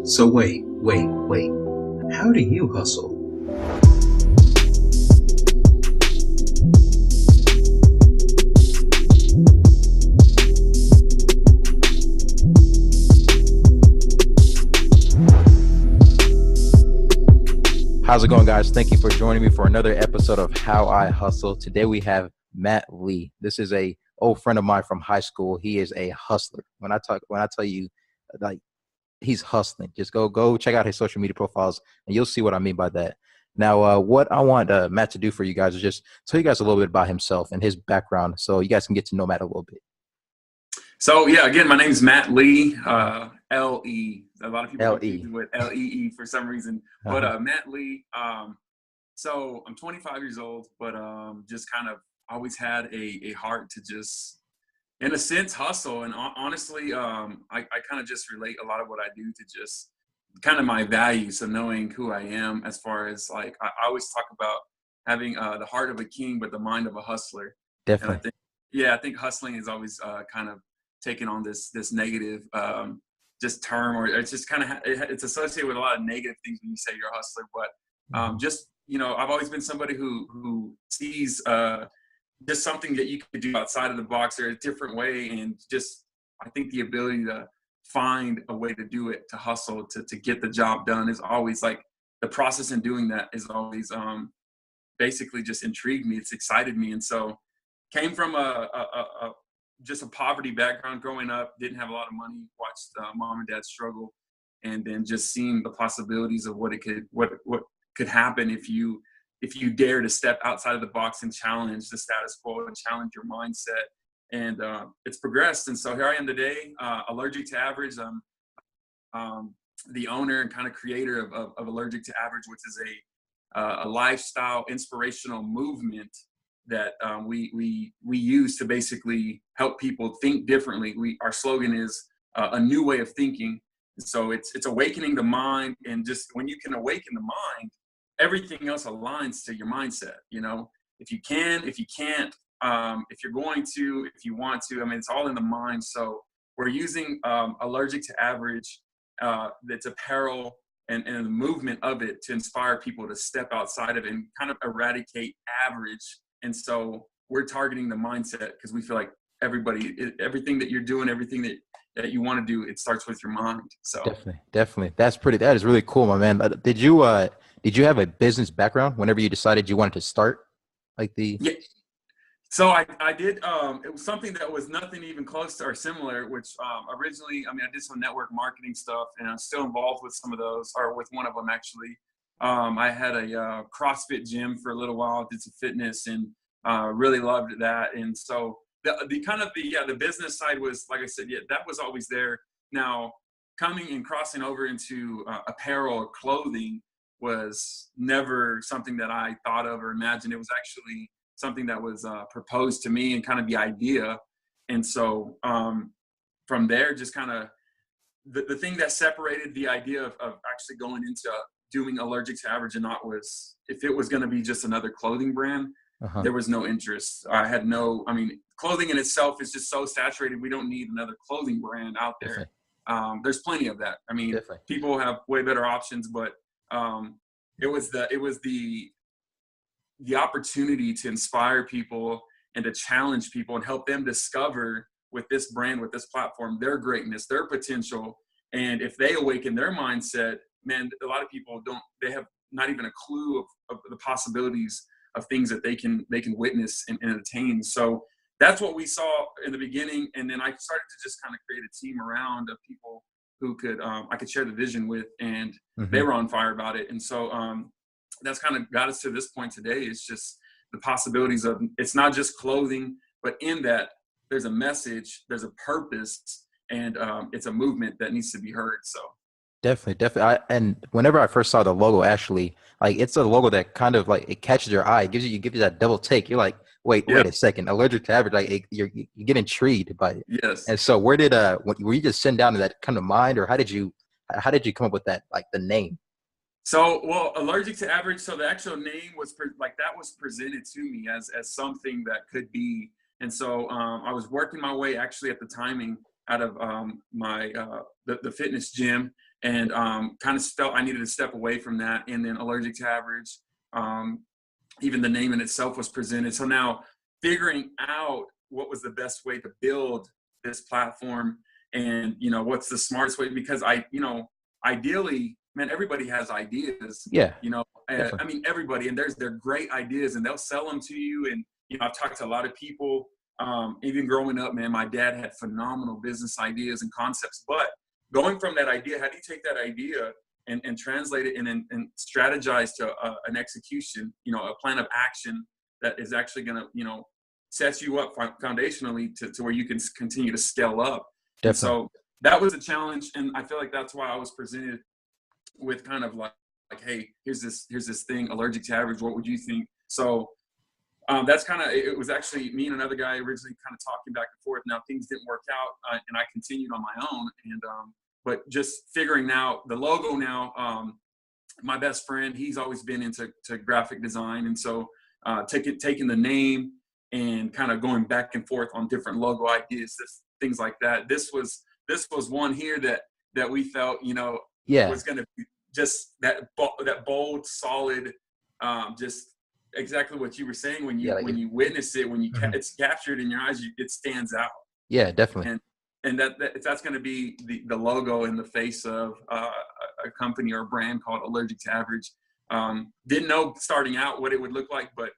So wait. How do you hustle? How's it going, guys? Thank you for joining me for another episode of How I Hustle. Today we have Matt Lee. This is a old friend of mine from high school. He is a hustler. When I tell you, like, he's hustling, just go check out his social media profiles, and you'll see what I mean by that. Now, what I want Matt to do for you guys is just tell you guys a little bit about himself and his background, so you guys can get to know Matt a little bit. So yeah, again, my name is Matt Lee, L-E. A lot of people L-E. confuse me with L-E-E for some reason, but Matt Lee. So I'm 25 years old, but just kind of always had a heart to just, in a sense, hustle. And honestly, I kind of just relate a lot of what I do to just kind of my values. So knowing who I am, as far as like, I always talk about having the heart of a king, but the mind of a hustler. And Definitely. I think hustling is always kind of taking on this negative just term, or it's just kind of it's associated with a lot of negative things when you say you're a hustler. But just, I've always been somebody who sees just something that you could do outside of the box or a different way, and just I think the ability to find a way to do it, to hustle, to get the job done is always like the process in doing that is always basically just intrigued me. It's excited me, and so came from just a poverty background growing up, didn't have a lot of money, watched mom and dad struggle, and then just seeing the possibilities of what could happen if you dare to step outside of the box and challenge the status quo and challenge your mindset. And it's progressed. And so here I am today, Allergic to Average. I'm the owner and kind of creator of Allergic to Average, which is a lifestyle inspirational movement that we use to basically help people think differently. Our slogan is a new way of thinking. So it's awakening the mind, and just when you can awaken the mind, everything else aligns to your mindset. If you can, if you can't, if you're going to, if you want to, I mean, it's all in the mind. So we're using Allergic to Average, that's apparel, and the movement of it to inspire people to step outside of it and kind of eradicate average. And so we're targeting the mindset because we feel like everything that you're doing, everything that you want to do, it starts with your mind. So Definitely. That is really cool, my man. Did you have a business background whenever you decided you wanted to start like the? yeah. So I did, it was something that was nothing even close to or similar, which originally, I mean, I did some network marketing stuff, and I'm still involved with some of those, or with one of them actually. I had a CrossFit gym for a little while, did some fitness, and really loved that. And so the business side was, like I said, yeah, that was always there. Now, coming and crossing over into apparel or clothing was never something that I thought of or imagined. It was actually something that was proposed to me, and kind of the idea. And so from there, just kind of the thing that separated the idea of actually going into doing Allergic to Average and not was, if it was going to be just another clothing brand, there was no interest. Clothing in itself is just so saturated. We don't need another clothing brand out there. There's plenty of that. I mean, people have way better options, but it was the opportunity to inspire people and to challenge people and help them discover with this brand, with this platform, their greatness, their potential. And if they awaken their mindset, man, a lot of people they have not even a clue of the possibilities of things that they can witness and attain. So that's what we saw in the beginning. And then I started to just kind of create a team around of people who I could share the vision with, and they were on fire about it. And so that's kind of got us to this point today. It's just the possibilities of, it's not just clothing, but in that there's a message, there's a purpose, and it's a movement that needs to be heard. So Definitely. And whenever I first saw the logo, actually, like, it's a logo that kind of like, it catches your eye. It gives you that double take. You're like, wait a second. Allergic to Average, like, you get intrigued by it. Yes. And so were you just sitting down to that kind of mind, or how did you come up with that, like, the name? So, well, Allergic to Average. So the actual name was that was presented to me as something that could be. And so I was working my way actually at the timing out of the fitness gym, and kind of felt I needed to step away from that. And then Allergic to Average, even the name in itself was presented. So now figuring out what was the best way to build this platform, and what's the smartest way, because ideally, man, everybody has ideas. Yeah. I mean, everybody, and they're great ideas, and they'll sell them to you. And I've talked to a lot of people. Even growing up, man, my dad had phenomenal business ideas and concepts. But going from that idea, how do you take that idea and translate it and strategize to an execution? A plan of action that is actually going to set you up foundationally to where you can continue to scale up. Definitely. And so that was a challenge, and I feel like that's why I was presented with kind of like, hey, here's this thing, Allergic to Average. What would you think? So that's kind of, it was actually me and another guy originally kind of talking back and forth. Now things didn't work out, and I continued on my own. And but just figuring out the logo now. My best friend, he's always been into graphic design, and so taking the name and kind of going back and forth on different logo ideas, things like that. This was one here that we felt was going to be just that bold, solid, just exactly what you were saying. When you witness it, when it's captured in your eyes, it stands out. Yeah, definitely. And that's going to be the logo in the face of a company or a brand called Allergic to Average. Didn't know starting out what it would look like, but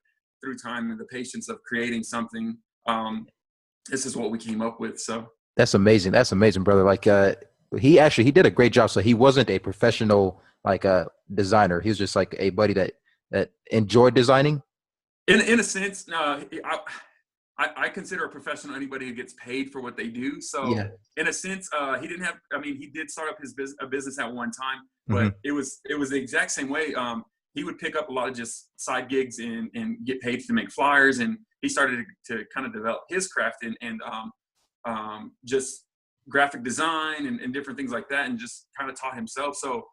through time and the patience of creating something, this is what we came up with. So that's amazing. That's amazing, brother. Like he did a great job. So he wasn't a professional designer. He was just like a buddy that enjoyed designing. In a sense, I consider a professional anybody who gets paid for what they do. So in a sense, he didn't have. I mean, he did start up a business at one time, but it was the exact same way. He would pick up a lot of just side gigs and get paid to make flyers, and he started to kind of develop his craft and just graphic design and different things like that, and just kind of taught himself. So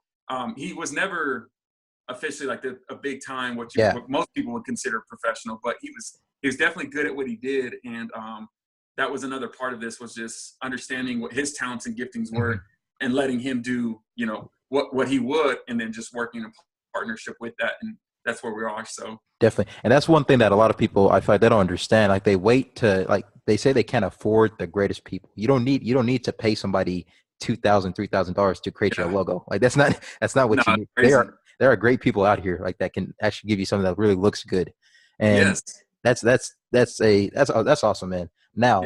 he was never officially like a big time what most people would consider professional, but he was definitely good at what he did. And that was another part of this, was just understanding what his talents and giftings were and letting him do what he would, and then just working in partnership with that. And that's where we are. So definitely. And that's one thing that a lot of people, I feel like they don't understand. Like they wait to, they say they can't afford the greatest people. You don't need to pay somebody $2,000, $3,000 to create your logo. Like that's not what you need. There are great people out here like that can actually give you something that really looks good. And that's awesome, man. Now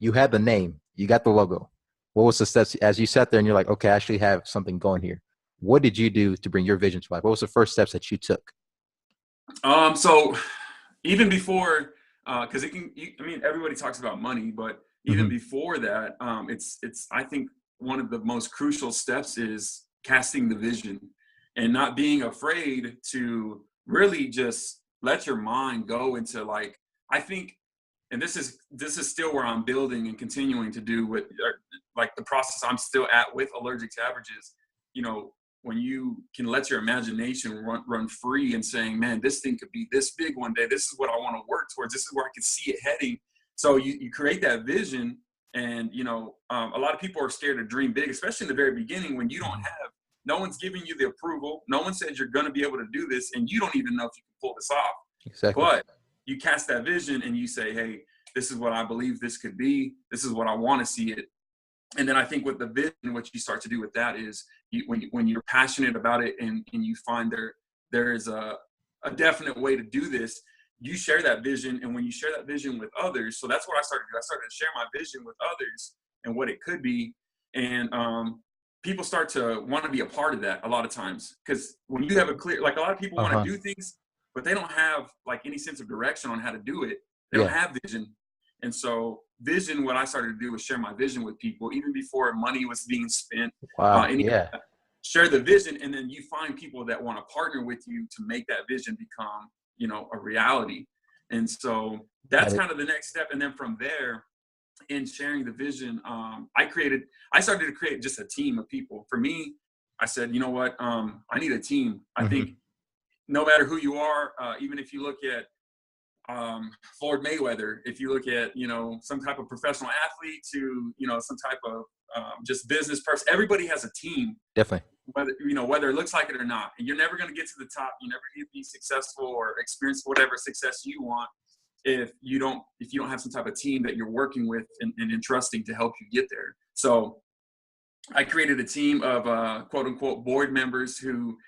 you had the name, you got the logo. What was the steps as you sat there and you're like, okay, I actually have something going here? What did you do to bring your vision to life? What was the first steps that you took? So even before, because everybody talks about money, but even before that, it's I think one of the most crucial steps is casting the vision and not being afraid to really just let your mind go into I think, and this is still where I'm building and continuing to do with the process I'm still at with Allergic to Averages. When you can let your imagination run free and saying, man, this thing could be this big one day. This is what I want to work towards. This is where I can see it heading. So you create that vision, and a lot of people are scared to dream big, especially in the very beginning when you don't have. No one's giving you the approval. No one said you're going to be able to do this, and you don't even know if you can pull this off. Exactly. But you cast that vision and you say, hey, this is what I believe this could be. This is what I want to see it. And then I think with the vision, what you start to do with that is when you're passionate about it and you find there is a definite way to do this, you share that vision. And when you share that vision with others, so that's what I started to do. I started to share my vision with others and what it could be. And people start to want to be a part of that a lot of times, because when you have a clear, a lot of people want to do things, but they don't have any sense of direction on how to do it. They don't have vision. And so vision, what I started to do was share my vision with people, even before money was being spent. Wow. Share the vision, and then you find people that want to partner with you to make that vision become, a reality. And so that's kind of the next step. And then from there, in sharing the vision, I started to create just a team of people. For me, I said, you know what, I need a team. I think no matter who you are, even if you look at, Floyd Mayweather, if you look at, you know, some type of professional athlete to, you know, some type of just business person, everybody has a team. Definitely. Whether it looks like it or not. And you're never going to get to the top. You're never going to be successful or experience whatever success you want if you don't have some type of team that you're working with and entrusting to help you get there. So I created a team of quote unquote board members who,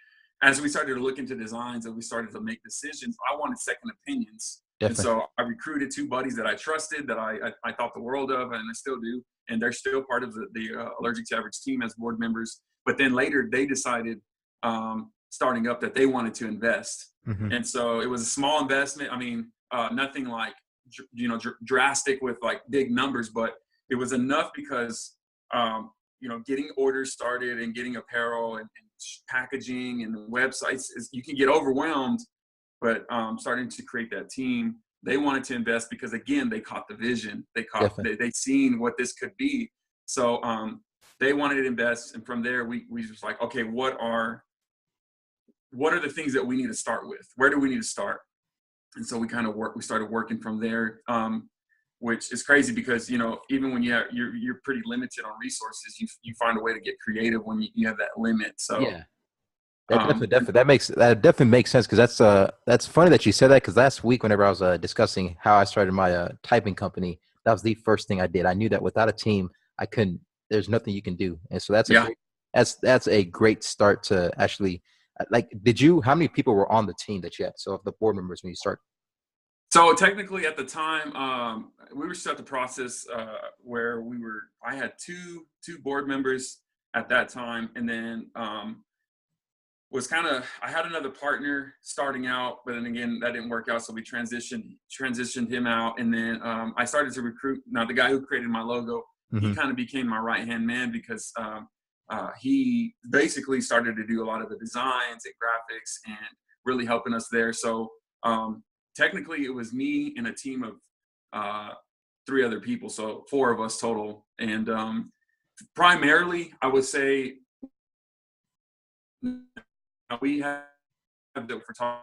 as we started to look into designs and we started to make decisions, I wanted second opinions. Definitely. And so I recruited 2 buddies that I trusted, that I thought the world of, and I still do. And they're still part of the Allergic to Average team as board members. But then later they decided, starting up, that they wanted to invest. Mm-hmm. And so it was a small investment. I mean, nothing like, you know, drastic with like big numbers, but it was enough because, you know, getting orders started and getting apparel and packaging and websites, you can get overwhelmed. But starting to create that team, they wanted to invest because, again, they caught the vision. They seen what this could be. So they wanted to invest, and from there we just like, okay, what are the things that we need to start with? Where do we need to start? And so we started working from there, which is crazy because, you know, even when you're pretty limited on resources, you find a way to get creative when you have that limit. So yeah. That definitely makes sense, because that's funny that you said that, because last week whenever I was discussing how I started my typing company, that was the first thing I did. I knew that without a team, I couldn't. There's nothing you can do, and so that's a great start to actually. Like, how many people were on the team that you had? So of the board members when you start. So technically at the time, we were still at the process where I had two board members at that time, and then I had another partner starting out, but then again, that didn't work out. So we transitioned him out. And then I started to recruit. Now, the guy who created my logo, mm-hmm. he kind of became my right-hand man because he basically started to do a lot of the designs and graphics and really helping us there. So technically it was me and a team of 3 other people. So 4 of us total. And primarily, I would say, we have the photography,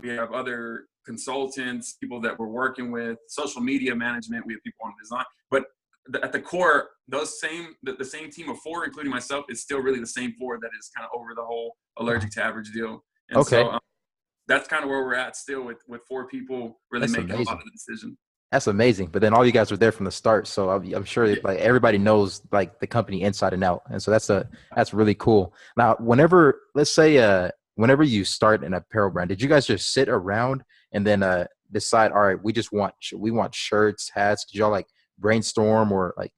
we have other consultants, people that we're working with, social media management, we have people on design. But at the core, the same team of 4, including myself, is still really the same 4 that is kind of over the whole Allergic to Average deal. And okay. So that's kind of where we're at still with 4 people really making a lot of the decision. That's amazing. But then all you guys were there from the start, so I'm sure like everybody knows like the company inside and out, and so that's really cool. Now, whenever you start an apparel brand, did you guys just sit around and then decide, all right, we want shirts, hats? Did y'all like brainstorm, or like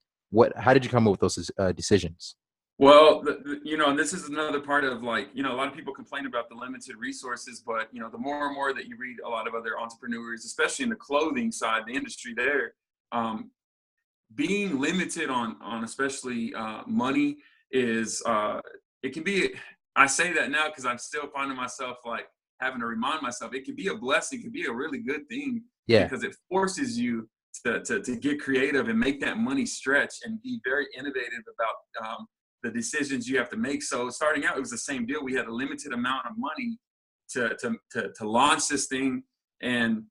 how did you come up with those decisions? Well, this is another part of, like, a lot of people complain about the limited resources, but, the more and more that you read a lot of other entrepreneurs, especially in the clothing side, the industry there, being limited on especially money is, it can be, I say that now because I'm still finding myself like having to remind myself, it can be a blessing, it can be a really good thing. Yeah. Because it forces you to get creative and make that money stretch and be very innovative about, the decisions you have to make. So starting out, it was the same deal. We had a limited amount of money to launch this thing, and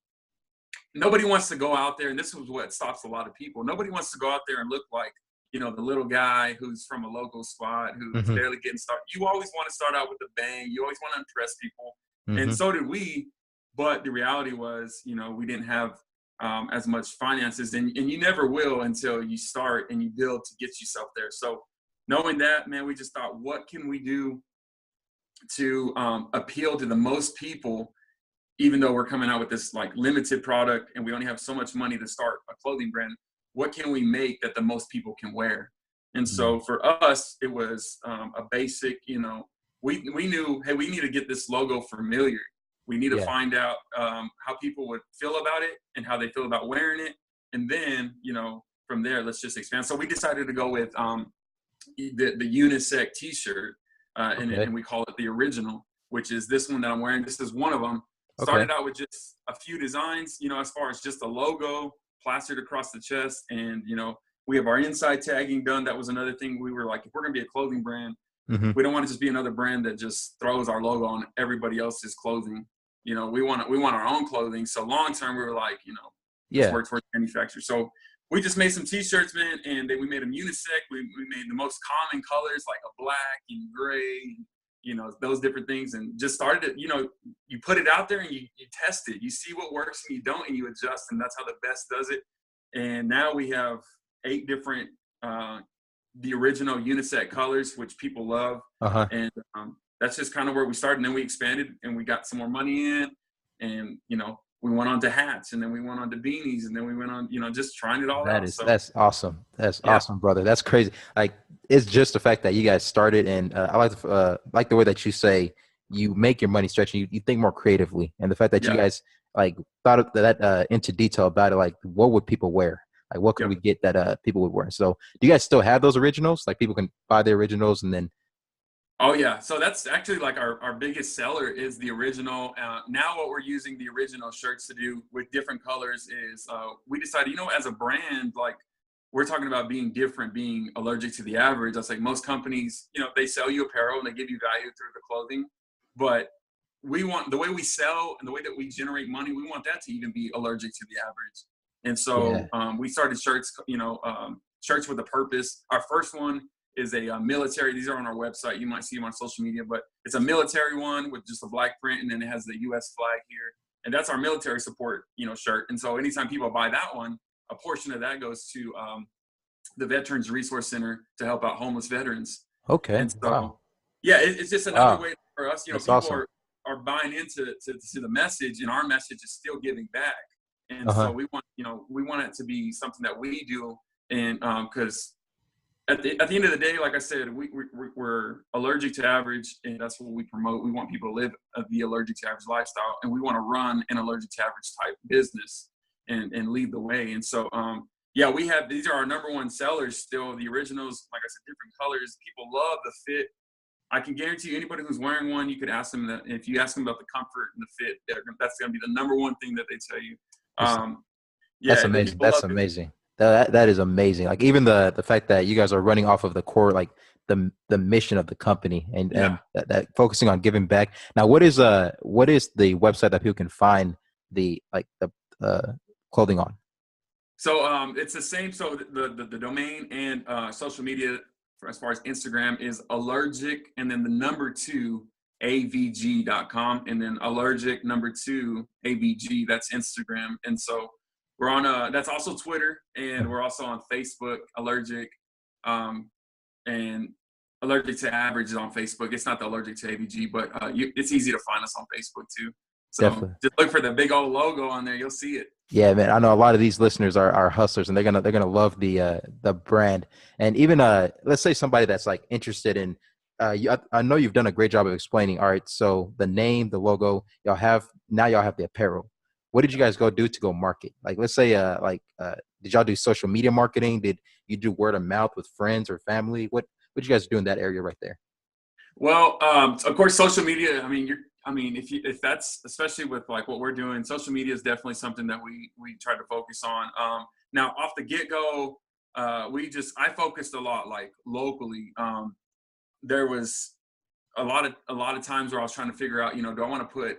nobody wants to go out there. And this is what stops a lot of people. Nobody wants to go out there and look like, the little guy who's from a local spot who's mm-hmm. barely getting started. You always want to start out with a bang. You always want to impress people. Mm-hmm. And so did we. But the reality was, we didn't have as much finances, and you never will until you start and you build to get yourself there. So knowing that, man, we just thought, what can we do to appeal to the most people, even though we're coming out with this like limited product and we only have so much money to start a clothing brand? What can we make that the most people can wear? And so for us, it was a basic, we knew, hey, we need to get this logo familiar. We need to find out how people would feel about it and how they feel about wearing it. And then, from there, let's just expand. So we decided to go with the unisex t-shirt, and we call it the original, which is this one that I'm wearing. This is one of them. Started out with just a few designs, as far as just a logo plastered across the chest. And, we have our inside tagging done. That was another thing. We were like, if we're going to be a clothing brand, mm-hmm. we don't want to just be another brand that just throws our logo on everybody else's clothing. we want our own clothing. So long term, we were like, let's Yeah. work for the manufacturer. So we just made some t-shirts, man, and then we made them unisex. We made the most common colors, like a black and gray, those different things, and just started it. You put it out there and you test it. You see what works and you don't, and you adjust, and that's how the best does it. And now we have 8 different the original unisex colors, which people love. And that's just kind of where we started. And then we expanded and we got some more money in, and we went on to hats, and then we went on to beanies, and then we went on, just trying it all out. That's awesome. That's awesome, brother. That's crazy. Like, it's just the fact that you guys started, and I like the way that you say you make your money stretch, and you think more creatively, and the fact that you guys like thought of that into detail about it. Like, what would people wear? Like, what could we get that people would wear? So, do you guys still have those originals? Like, people can buy the originals, and then. Oh yeah, so that's actually like our biggest seller is the original. Now what we're using the original shirts to do with different colors is we decided, as a brand, like, we're talking about being different, being allergic to the average. That's like most companies, they sell you apparel and they give you value through the clothing, but we want the way we sell and the way that we generate money, we want that to even be allergic to the average. And so we started shirts, shirts with a purpose. Our first one is a military. These are on our website. You might see them on social media, but it's a military one with just a black print, and then it has the U.S. flag here, and that's our military support, shirt. And so anytime people buy that one, a portion of that goes to the Veterans Resource Center to help out homeless veterans. Okay. And so, it's just another way for us. That's people awesome. are buying into the message, and our message is still giving back. And so we want it to be something that we do, and because. At the end of the day, like I said, we're allergic to average, and that's what we promote. We want people to live the allergic to average lifestyle, and we want to run an allergic to average type business and lead the way. And so, these are our number one sellers still, the originals, like I said, different colors. People love the fit. I can guarantee you, anybody who's wearing one, you could ask them that. If you ask them about the comfort and the fit, that's going to be the number one thing that they tell you. That's amazing. That's amazing. That is amazing. Like, even the fact that you guys are running off of the core, like the mission of the company, and that focusing on giving back. Now, what is the website that people can find the clothing on? So it's the same. So the domain and social media, as far as Instagram, is Allergic, and then the number 2 avg.com, and then Allergic number 2 avg. That's Instagram. And so we're on that's also Twitter, and we're also on Facebook, Allergic, and Allergic to Average is on Facebook. It's not the Allergic to AVG, but it's easy to find us on Facebook too. So definitely. Just look for the big old logo on there. You'll see it. Yeah, man. I know a lot of these listeners are hustlers, and they're gonna love the brand. And even let's say somebody that's like interested in. I know you've done a great job of explaining. All right, so the name, the logo, y'all have the apparel. What did you guys go do to go market? Like, let's say, did y'all do social media marketing? Did you do word of mouth with friends or family? What did you guys do in that area right there? Well, of course, social media. If that's, especially with like what we're doing, social media is definitely something that we try to focus on. Now, off the get go, I focused a lot like locally. There was a lot of times where I was trying to figure out, do I want to put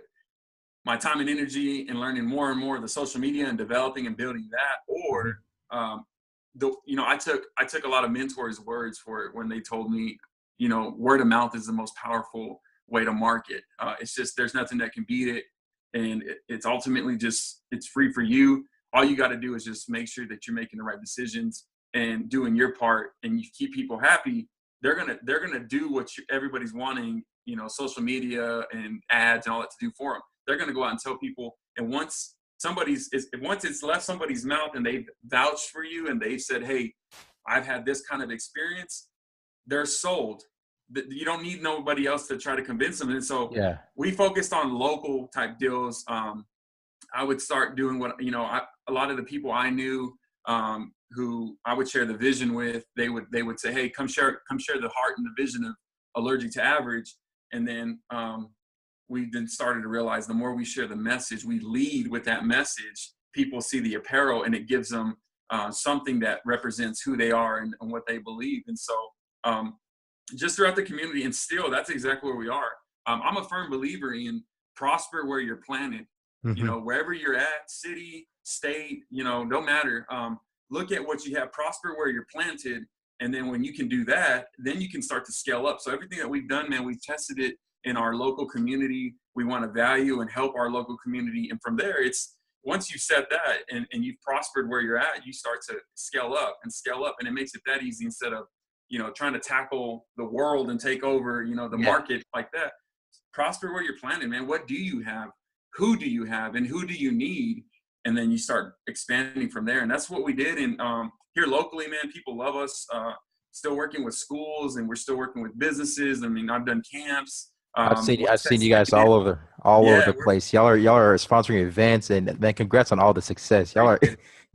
my time and energy in learning more and more of the social media and developing and building that, or I took a lot of mentors' words for it when they told me, word of mouth is the most powerful way to market. It's just, there's nothing that can beat it, and it's ultimately just, it's free for you. All you got to do is just make sure that you're making the right decisions and doing your part, and you keep people happy. They're gonna do what everybody's wanting, social media and ads and all that to do for them. They're going to go out and tell people, and once it's left somebody's mouth and they've vouched for you and they've said, hey, I've had this kind of experience, they're sold. You don't need nobody else to try to convince them. And so we focused on local type deals. I would start doing a lot of the people I knew who I would share the vision with, they would say, hey, come share the heart and the vision of Allergic to Average. And then we then started to realize the more we share the message, we lead with that message, people see the apparel, and it gives them something that represents who they are and what they believe. And so just throughout the community, and still, that's exactly where we are. I'm a firm believer in prosper where you're planted. You Mm-hmm. know, wherever you're at, city, state, you know, no matter. Look at what you have, prosper where you're planted. And then when you can do that, then you can start to scale up. So everything that we've done, man, we've tested it in our local community. We want to value and help our local community. And from there, it's once you set that and you've prospered where you're at, you start to scale up and scale up. And it makes it that easy instead of, you know, trying to tackle the world and take over, you know, the market like that. Prosper where you're planted, man. What do you have? Who do you have? And who do you need? And then you start expanding from there. And that's what we did. And here locally, man, people love us. Still working with schools, and we're still working with businesses. I mean, I've done camps. I've seen you guys Testing. all over Yeah, the place. Y'all are sponsoring events, and man, congrats on all the success. Y'all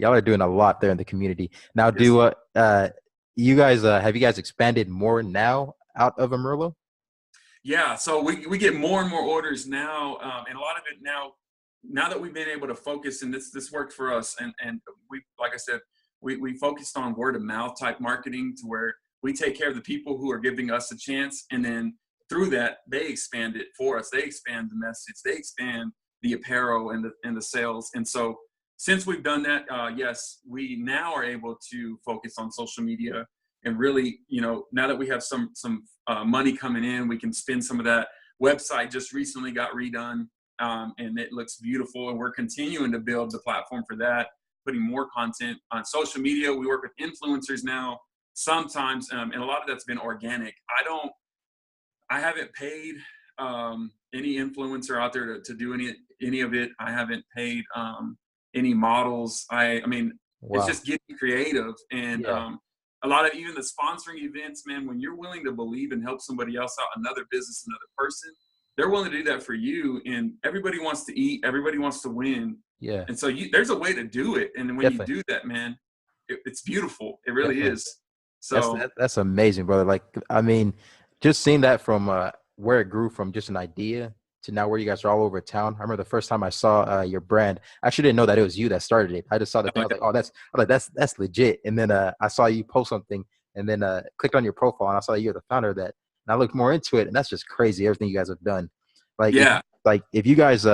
are doing a lot there in the community. Now, yes. you guys have you guys expanded more now out of Amarillo? Yeah, so we get more and more orders now, and a lot of it now that we've been able to focus, and this worked for us, and we, like I said, we focused on word of mouth type marketing to where we take care of the people who are giving us a chance, and then through that they expand it for us. They expand the message, they expand the apparel and the sales, and so since we've done that, yes, we now are able to focus on social media. And really, you know, now that we have some money coming in, we can spend some of that. Website just recently got redone, and it looks beautiful. And we're continuing to build the platform for that, putting more content on social media. We work with influencers now sometimes, and a lot of that's been organic. I haven't paid any influencer out there to do any of it. I haven't paid any models. I mean, it's Wow. just getting creative and. Yeah. A lot of even the sponsoring events, man, when you're willing to believe and help somebody else out, another business, another person, they're willing to do that for you. And everybody wants to eat, everybody wants to win. Yeah. And so there's a way to do it. And when Definitely. you do that, man, it's beautiful. It really Definitely. is. So That's amazing, brother. Like, I mean, just seeing that from where it grew from just an idea to now where you guys are all over town. I remember the first time I saw your brand. I actually didn't know that it was you that started it. I just saw the thing. I was like, oh, that's legit. And then I saw you post something, and then clicked on your profile, and I saw that you're the founder of that. And I looked more into it, and that's just crazy. Everything you guys have done. Like, yeah, if you guys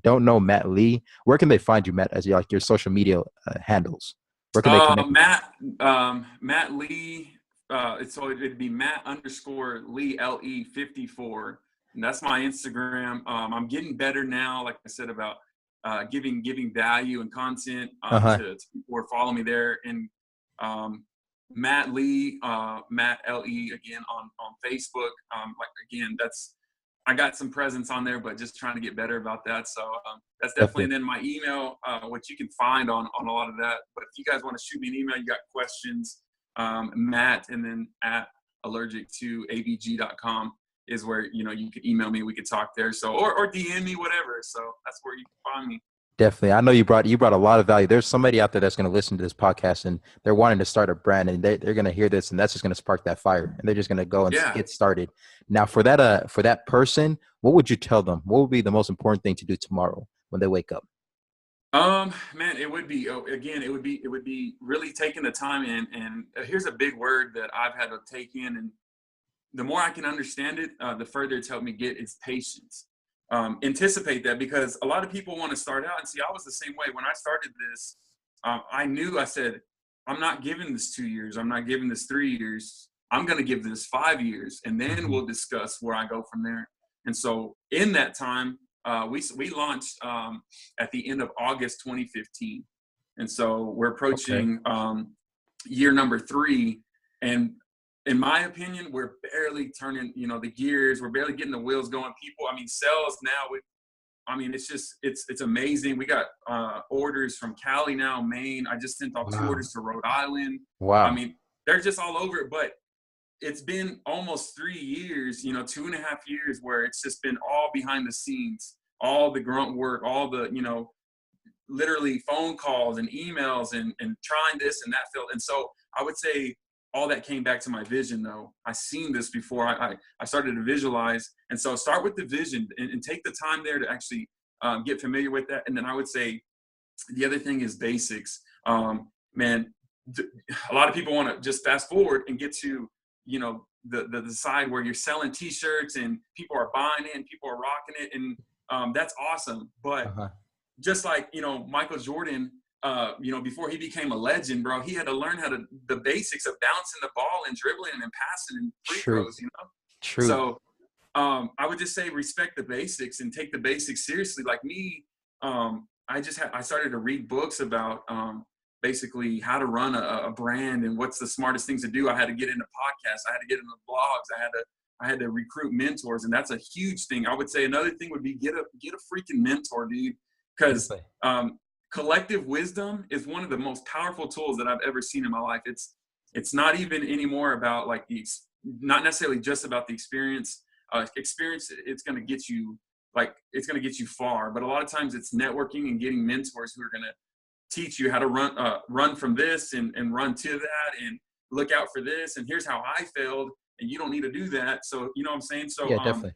don't know Matt Lee, where can they find you, Matt, as your social media handles? Where can they connect with you? Matt Lee. So it'd be Matt_Lee LE 54. And that's my Instagram. I'm getting better now, like I said, about giving value and content Uh-huh. to people who are following me there. And Matt Lee, Matt LE again on Facebook. Like again, I got some presence on there, but just trying to get better about that. So that's definitely. And then my email, which you can find on a lot of that. But if you guys want to shoot me an email, you got questions, Matt, and then at allergic2abg.com is where, you know, you could email me, we could talk there. So, or DM me, whatever. So that's where you can find me. Definitely. I know you brought a lot of value. There's somebody out there that's going to listen to this podcast, and they're wanting to start a brand, and they're going to hear this, and that's just going to spark that fire, and they're just going to go and get started. Now, for that person, what would you tell them? What would be the most important thing to do tomorrow when they wake up? Man, it would be, it would be really taking the time and here's a big word that I've had to take in, and the more I can understand it, the further it's helped me get is patience. Anticipate that, because a lot of people want to start out, and see, I was the same way when I started this. I said, I'm not giving this 2 years. I'm not giving this 3 years. I'm going to give this 5 years, and then we'll discuss where I go from there. And so in that time, we launched at the end of August 2015. And so we're approaching year number 3. And in my opinion, we're barely turning, you know, the gears. We're barely getting the wheels going. People, I mean, sales now, it's amazing. We got orders from Cali now, Maine. I just sent off 2 orders to Rhode Island. Wow. I mean, they're just all over it. But it's been almost 3 years, you know, 2.5 years where it's just been all behind the scenes, all the grunt work, all the, you know, literally phone calls and emails and trying this and that. And so I would say all that came back to my vision, though. I seen this before. I started to visualize. And so start with the vision and take the time there to actually get familiar with that. And then I would say the other thing is basics. Man, a lot of people want to just fast forward and get to, you know, the side where you're selling T-shirts and people are buying it and people are rocking it. And that's awesome. But just like, Michael Jordan, before he became a legend, bro, he had to learn the basics of bouncing the ball and dribbling and passing and free throws, True. So I would just say respect the basics and take the basics seriously. Like me, I started to read books about basically how to run a brand and what's the smartest things to do. I had to get into podcasts. I had to get into blogs. I had to recruit mentors, and that's a huge thing. I would say another thing would be get a freaking mentor, dude, because collective wisdom is one of the most powerful tools that I've ever seen in my life. It's not even anymore about like not necessarily just about the experience. Experience, it's going to get you far, but a lot of times it's networking and getting mentors who are going to teach you how to run from this and run to that and look out for this, and here's how I failed, and you don't need to do that. So you know what I'm saying? So yeah, definitely.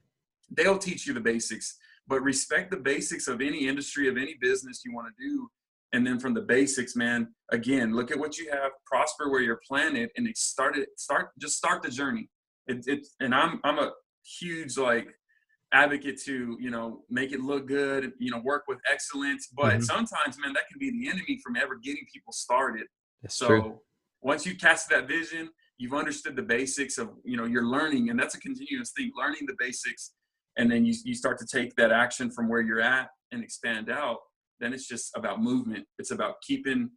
They'll teach you the basics, but respect the basics of any industry, of any business you want to do. And then from the basics, man, again, look at what you have, prosper where you're planted, and start the journey. And I'm a huge advocate to, make it look good, work with excellence. But sometimes, man, that can be the enemy from ever getting people started. That's so true. Once you cast that vision, you've understood the basics of, you're learning, and that's a continuous thing, learning the basics. And then you start to take that action from where you're at and expand out. Then it's just about movement. It's about keeping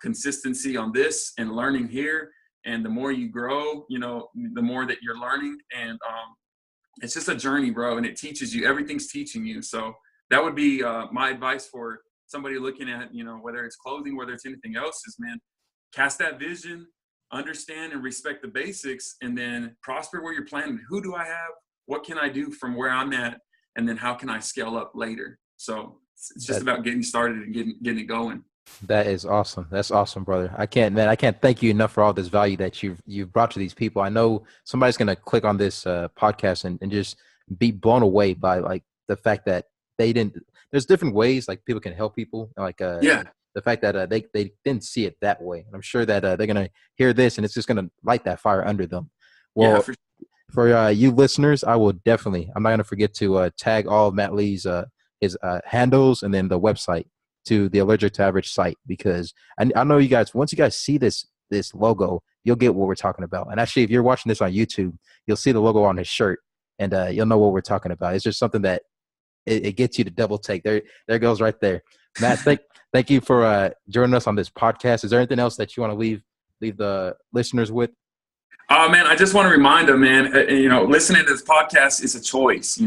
consistency on this and learning here. And the more you grow, the more that you're learning. And it's just a journey, bro. And it teaches you. Everything's teaching you. So that would be my advice for somebody looking at, whether it's clothing, whether it's anything else, is, man, cast that vision, understand and respect the basics, and then prosper where you're planning. Who do I have? What can I do from where I'm at? And then how can I scale up later? So it's just about getting started and getting it going. That is awesome. That's awesome, brother. I can't thank you enough for all this value that you've brought to these people. I know somebody's going to click on this podcast and just be blown away by the fact that there's different ways people can help people. The fact that they didn't see it that way. And I'm sure that they're going to hear this and it's just going to light that fire under them. Well, for you listeners, I'm not going to forget to tag all of Matt Lee's his handles and then the website to the Allergic to Average site, because I know you guys, once you guys see this logo, you'll get what we're talking about. And actually, if you're watching this on YouTube, you'll see the logo on his shirt, and you'll know what we're talking about. It's just something that it gets you to double take. There goes right there. Matt, thank you for joining us on this podcast. Is there anything else that you want to leave the listeners with? Man, I just want to remind them, man, listening to this podcast is a choice,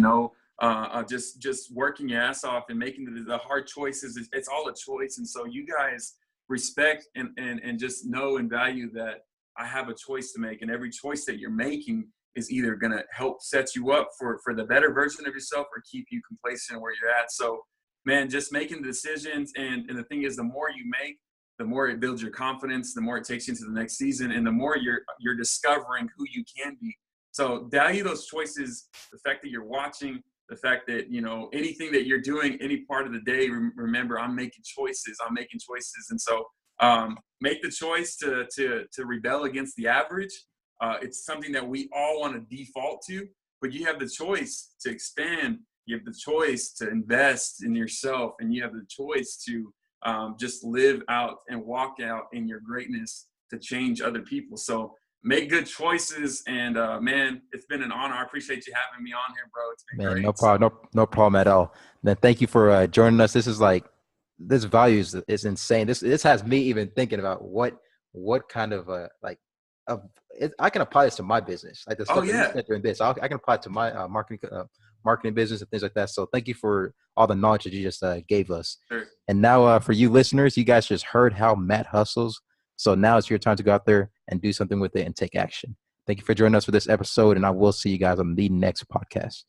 just working your ass off and making the hard choices. It's all a choice. And so you guys respect and just know and value that I have a choice to make. And every choice that you're making is either going to help set you up for the better version of yourself or keep you complacent where you're at. So, man, just making the decisions. And the thing is, the more you make, the more it builds your confidence, the more it takes you into the next season, and the more you're discovering who you can be. So value those choices, the fact that you're watching, the fact that, anything that you're doing, any part of the day, remember, I'm making choices. And so make the choice to rebel against the average. It's something that we all want to default to, but you have the choice to expand. You have the choice to invest in yourself, and you have the choice to just live out and walk out in your greatness to change other people. So make good choices. And man, it's been an honor. I appreciate you having me on here, bro. It's been great. No problem at all. Then thank you for joining us. This is this value is insane. This has me even thinking about what kind of I can apply this to my business. Like this. Doing this, I can apply it to my marketing business and things like that. So thank you for all the knowledge that you just gave us. Sure. And now for you listeners, you guys just heard how Matt hustles. So now it's your time to go out there and do something with it and take action. Thank you for joining us for this episode, and I will see you guys on the next podcast.